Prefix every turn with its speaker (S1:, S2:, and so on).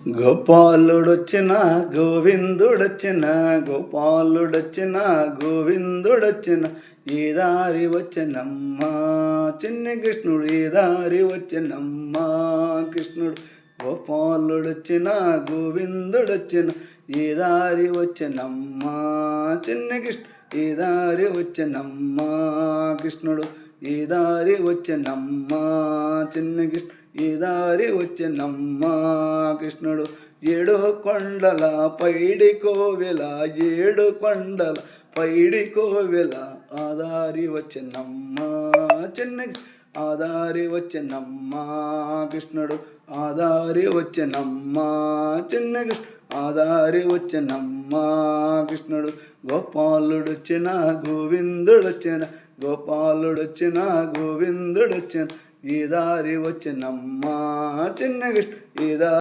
S1: గోపాలుడొచ్చిన గోవిందుడొచ్చిన గోపాలుడొచ్చిన గోవిందుడొచ్చిన ఈ దారి వచ్చనమ్మ చిన్ని కృష్ణుడు ఈ దారి వచ్చనమ్మ కృష్ణుడు గోపాలుడొచ్చిన గోవిందుడొచ్చిన ఈ దారి వచ్చనమ్మ చిన్ని కృష్ణుడు ఈ దారి వచ్చనమ్మ కృష్ణుడు ఈ దారి వచ్చనమ్మ చిన్ని కృష్ణుడు ఈ దారి వచ్చనమ్మ కృష్ణుడు ఏడు కొండల పైడి కోవెల ఏడు కొండల పైడి కోవెల ఆదారి వచ్చనమ్మ చిన్న ఆదారి వచ్చనమ్మ కృష్ణుడు ఆదారి వచ్చనమ్మ చిన్న కృష్ణ ఆదారి వచ్చనమ్మ కృష్ణుడు గోపాలుడొచ్చిన గోవిందుడొచ్చిన గోపాలుడొచ్చిన గోవిందుడొచ్చిన ఈ దారి వచ్చనమ్మ చిన్న కృష్ణ ఈ దారి